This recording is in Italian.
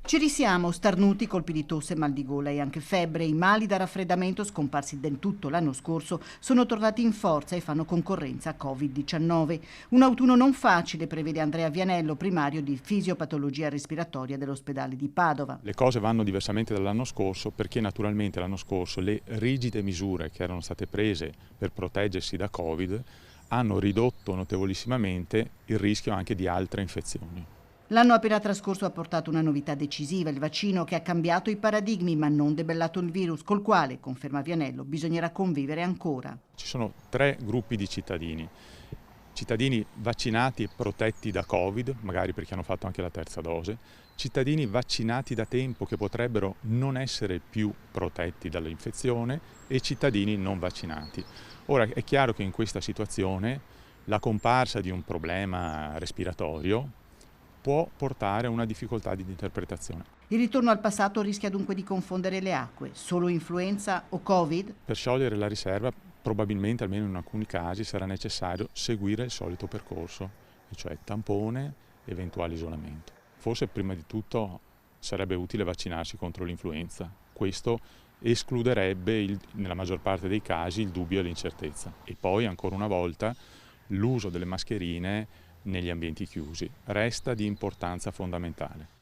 Ci risiamo, starnuti, colpi di tosse, mal di gola e anche febbre. I mali da raffreddamento, scomparsi del tutto l'anno scorso, sono tornati in forza e fanno concorrenza a Covid-19. Un autunno non facile, prevede Andrea Vianello, primario di fisiopatologia respiratoria dell'ospedale di Padova. Le cose vanno diversamente dall'anno scorso perché naturalmente l'anno scorso le rigide misure che erano state prese per proteggersi da Covid hanno ridotto notevolissimamente il rischio anche di altre infezioni. L'anno appena trascorso ha portato una novità decisiva, il vaccino che ha cambiato i paradigmi ma non debellato il virus, col quale, conferma Vianello, bisognerà convivere ancora. Ci sono tre gruppi di cittadini. Cittadini vaccinati e protetti da Covid, magari perché hanno fatto anche la terza dose, cittadini vaccinati da tempo che potrebbero non essere più protetti dall'infezione e cittadini non vaccinati. Ora è chiaro che in questa situazione la comparsa di un problema respiratorio può portare a una difficoltà di interpretazione. Il ritorno al passato rischia dunque di confondere le acque. Solo influenza o Covid? Per sciogliere la riserva, probabilmente, almeno in alcuni casi, sarà necessario seguire il solito percorso, e cioè tampone, eventuale isolamento. Forse prima di tutto sarebbe utile vaccinarsi contro l'influenza. Questo escluderebbe, nella maggior parte dei casi, il dubbio e l'incertezza. E poi, ancora una volta, l'uso delle mascherine negli ambienti chiusi resta di importanza fondamentale.